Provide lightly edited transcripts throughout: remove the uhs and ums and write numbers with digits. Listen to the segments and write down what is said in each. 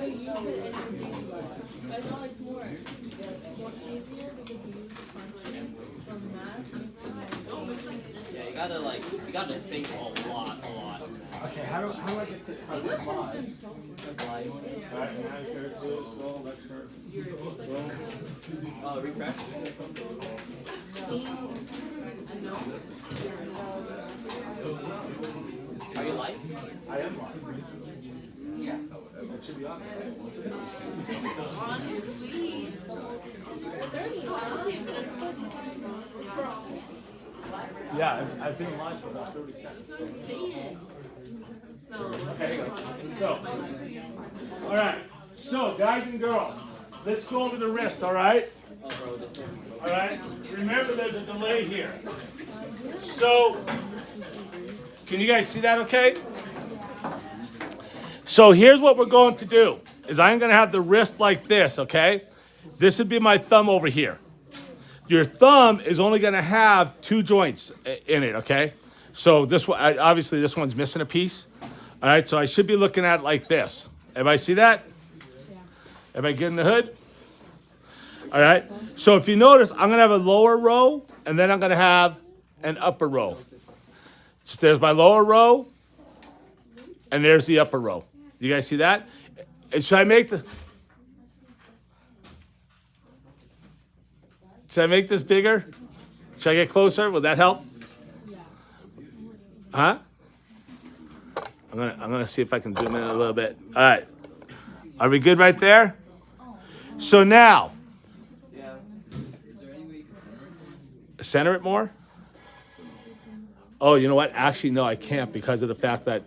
I know it's more easier because we use a function from math. Yeah, you gotta think a lot. Okay, how do I get to English has been so Refresh. Are you live? I am live. Yeah. It should be on. Yeah, I've been live for about 30 seconds. Okay, so, all right. So, guys and girls, let's go over the wrist, all right? All right? Remember, there's a delay here. So, can you guys see that okay? So here's what we're going to do, is I'm going to have the wrist like this, okay? This would be my thumb over here. Your thumb is only going to have 2 joints in it, okay? So this one, obviously this one's missing a piece. All right, so I should be looking at it like this. Everybody see that? Yeah. Everybody get in the hood? All right, so if you notice, I'm going to have a lower row, and then I'm going to have an upper row. So there's my lower row, and there's the upper row. You guys see that? And should I make this bigger? Should I get closer? Will that help? Huh? I'm gonna see if I can zoom in a little bit. All right. Are we good right there? So now, center it more? Oh, you know what? Actually, no, I can't because of the fact that,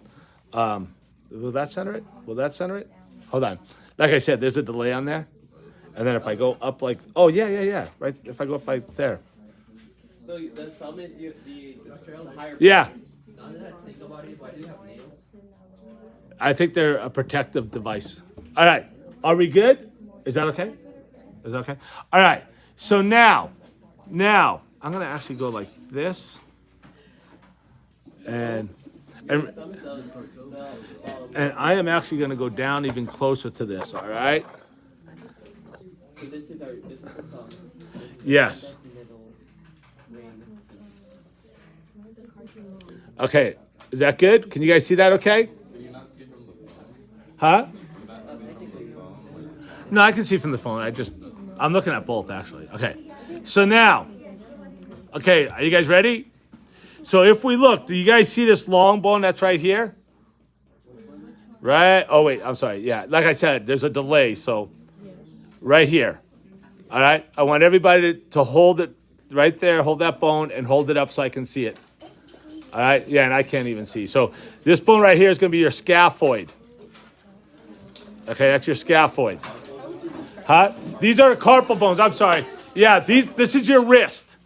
will that center it? Will that center it? Hold on. Like I said, there's a delay on there. And then if I go up like, oh, yeah. Right, if I go up right there. So the thumb is the higher. Yeah. Now that I think about it, why do you have nails? I think they're a protective device. All right. Are we good? Is that okay? Is that okay? All right. So now, I'm going to actually go like this. And I am actually going to go down even closer to this, all right? So this is the thumb. Yes. Okay. Is that good? Can you guys see that okay? Huh? No, I can see from the phone. I'm looking at both, actually. Okay. So now, okay, are you guys ready? So if we look, do you guys see this long bone that's right here? Right? Oh, wait, I'm sorry. Yeah, like I said, there's a delay, so right here. All right? I want everybody to hold it right there, hold that bone, and hold it up so I can see it. All right? Yeah, and I can't even see. So this bone right here is going to be your scaphoid. Okay, that's your scaphoid. Huh? These are carpal bones. I'm sorry. Yeah, this is your wrist.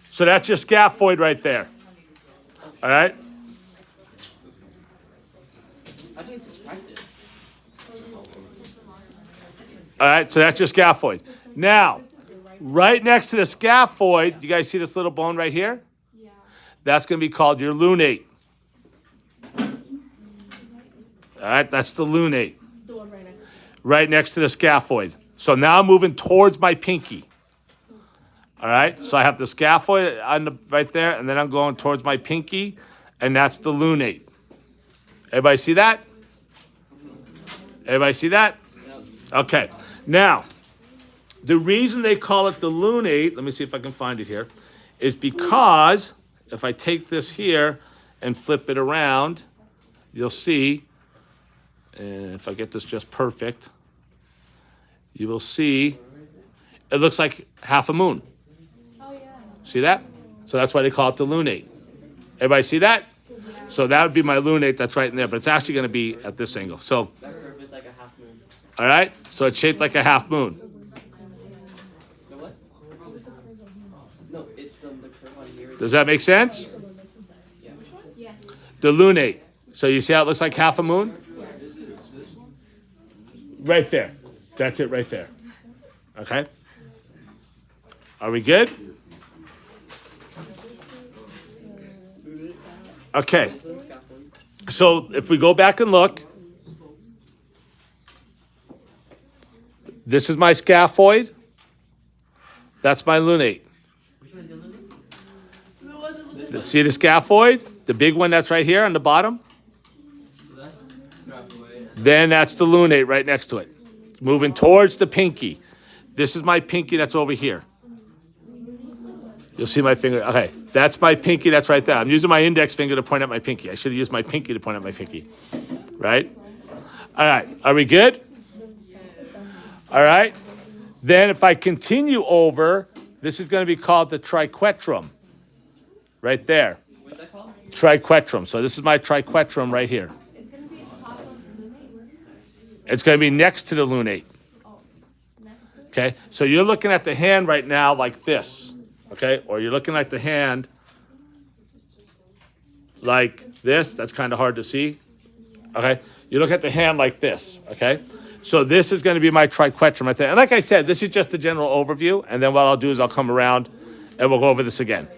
So that's your scaphoid right there. All right? How do you describe this? All right, so that's your scaphoid. Now, right next to the scaphoid, you guys see this little bone right here? Yeah. That's going to be called your lunate. All right, that's the lunate. The one right next to it. Right next to the scaphoid. So now I'm moving towards my pinky. All right, so I have the scaphoid right there, and then I'm going towards my pinky, and that's the lunate. Everybody see that? Everybody see that? Okay. Now, the reason they call it the lunate, let me see if I can find it here, is because if I take this here and flip it around, you'll see, and if I get this just perfect, you will see it looks like half a moon. Oh, yeah. See that? So that's why they call it the lunate. Everybody see that? So that would be my lunate that's right in there, but it's actually going to be at this angle. So, That curve is like a half moon. all right? So it's shaped like a half moon. The what? No, it's the curve on here. Does that make sense? Yeah. Yes. The lunate. So you see how it looks like half a moon? Right there. That's it right there. Okay? Are we good? Okay. So if we go back and look, This is my scaphoid. That's my lunate. Which one is the lunate? See the scaphoid? The big one that's right here on the bottom? So that's scaphoid. Then that's the lunate right next to it. Moving towards the pinky. This is my pinky that's over here. You'll see my finger. Okay, that's my pinky that's right there. I'm using my index finger to point at my pinky. I should have used my pinky to point at my pinky. Right? All right, are we good? All right. Then if I continue over, this is going to be called the triquetrum. Right there. What's that called? Triquetrum. So this is my triquetrum right here. It's gonna be top of lunate. It's going to be next to the lunate. Oh, next to it. Okay? So you're looking at the hand right now like this. Okay? Or you're looking at the hand like this. That's kind of hard to see. Okay? You look at the hand like this. Okay? So this is going to be my triquetrum right there. And like I said, this is just a general overview. And then what I'll do is I'll come around and we'll go over this again.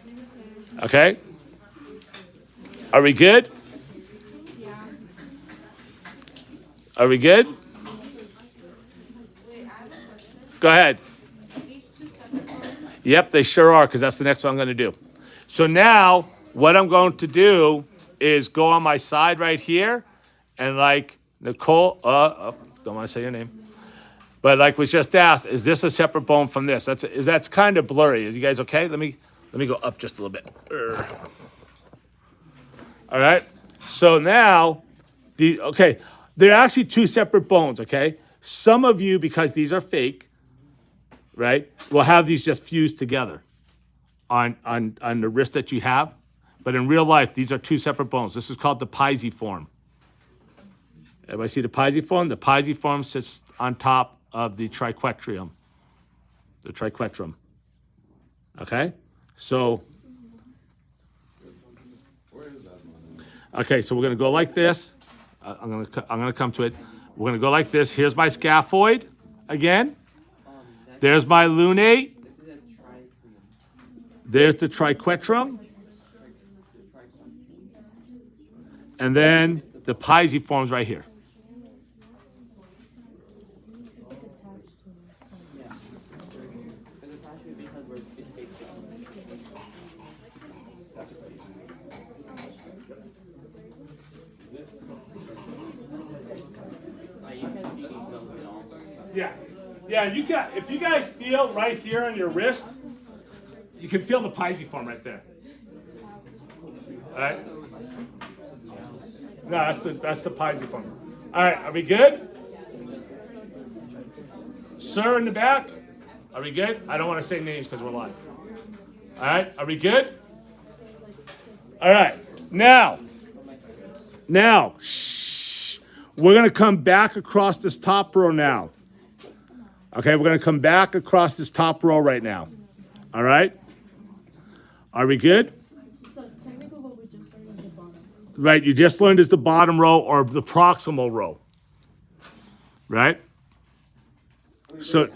Okay? Are we good? Yeah. Are we good? Wait, I have a question. Go ahead. Are these two separate bones? Yep, they sure are, because that's the next one I'm going to do. So now, what I'm going to do is go on my side right here, and like Nicole, don't want to say your name, but like was just asked, is this a separate bone from this? That's kind of blurry. Are you guys okay? Let me go up just a little bit. All right. So now, they're actually two separate bones. Okay. Some of you, because these are fake, right, will have these just fused together on the wrist that you have. But in real life, these are two separate bones. This is called the pisiform. Everybody see the pisiform? The pisiform sits on top of the triquetrum. The triquetrum. Okay? So, okay, so we're going to go like this. I'm going to come to it. We're going to go like this. Here's my scaphoid again. There's my lunate. This is a triquetrum. There's the triquetrum. And then the pisiform's right here. It's like attached to it. Yeah. Because it's actually because it's fake. You can see these bones at all. Yeah. Yeah, if you guys feel right here on your wrist, you can feel the pisiform right there. All right? No, that's the pisiform. All right, are we good? Sir in the back, are we good? I don't want to say names because we're live. All right, are we good? All right, now, shh. We're going to come back across this top row now. Okay, we're going to come back across this top row right now. All right? Are we good? So technically what we just learned is the bottom. Right, you just learned is the bottom row or the proximal row. Right? So,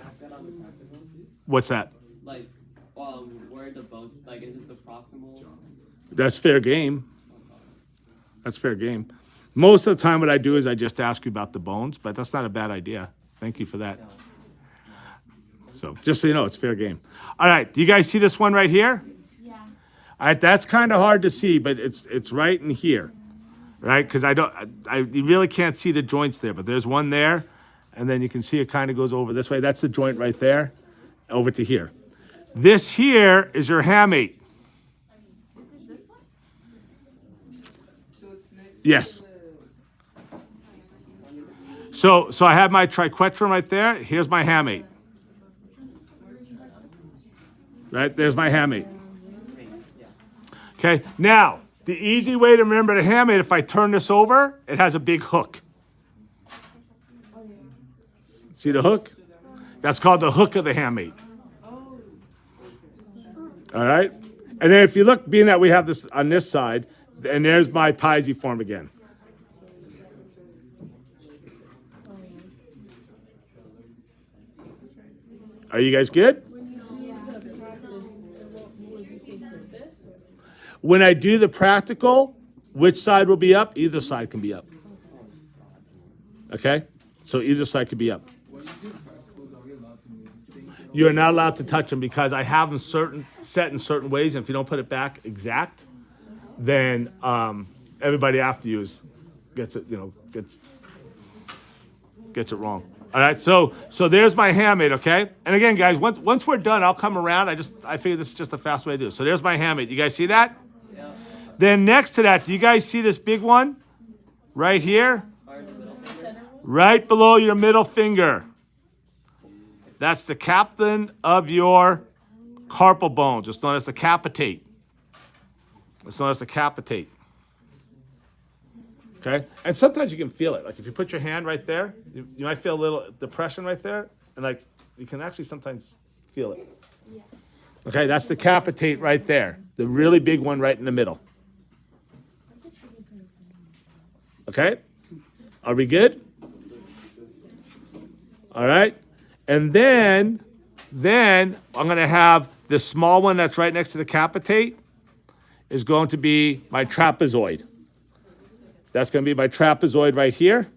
what's that? Like, where the bones, like, is this a proximal? That's fair game. That's fair game. Most of the time what I do is I just ask you about the bones, but that's not a bad idea. Thank you for that. So, just so you know, it's fair game. All right, do you guys see this one right here? Yeah. All right, that's kind of hard to see, but it's right in here, right? Because you really can't see the joints there, but there's one there, and then you can see it kind of goes over this way. That's the joint right there, over to here. This here is your hamate. Is it this one? Yes. So I have my triquetrum right there. Here's my hamate. Right, there's my hamate. Okay, now, the easy way to remember the hamate, if I turn this over, it has a big hook. See the hook? That's called the hook of the hamate. All right? And then if you look, being that we have this on this side, and there's my pisiform again. Are you guys good? When I do the practical, which side will be up? Either side can be up. Okay? So either side can be up. you're not allowed to touch them because I have them set in certain ways. And if you don't put it back exact, then everybody after you gets it, gets it wrong. All right, so there's my hamate, okay? And again, guys, once we're done, I'll come around. I figure this is just a fast way to do it. So there's my hamate. You guys see that? Yeah. Then next to that, do you guys see this big one? Right here? Right below your middle finger. That's the captain of your carpal bones. It's known as the capitate. It's known as the capitate. Okay? And sometimes you can feel it. Like if you put your hand right there, you might feel a little depression right there. And like you can actually sometimes feel it. Okay, that's the capitate right there. The really big one right in the middle. Okay? Are we good? All right? And then I'm going to have the small one that's right next to the capitate is going to be my trapezoid. That's going to be my trapezoid right here.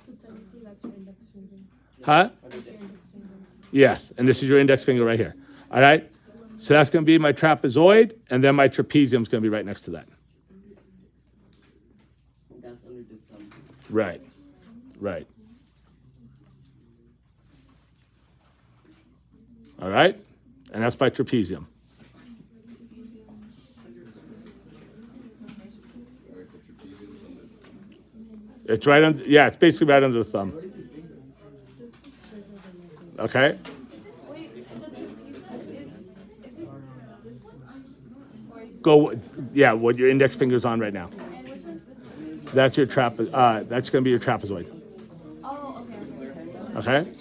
So technically that's your index finger. Huh? That's your index finger. Yes, and this is your index finger right here. All right? So that's going to be my trapezoid, and then my trapezium is going to be right next to that. That's under the thumb. Right. Right. All right? And that's my trapezium. It's right under, yeah, it's basically right under the thumb. Okay? Wait, the trapeze is this one? Or is Go, yeah, what your index finger's on right now. and which one's this one? That's your that's going to be your trapezoid. Oh, okay. Okay?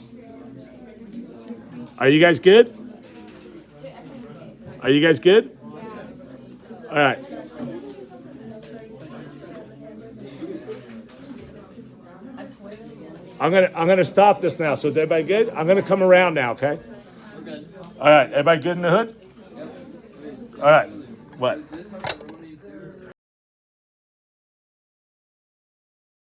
Are you guys good? Are you guys good? All right. I'm gonna stop this now. So is everybody good? I'm gonna come around now, okay? We're good. All right. Everybody good in the hood? Yep. All right. What?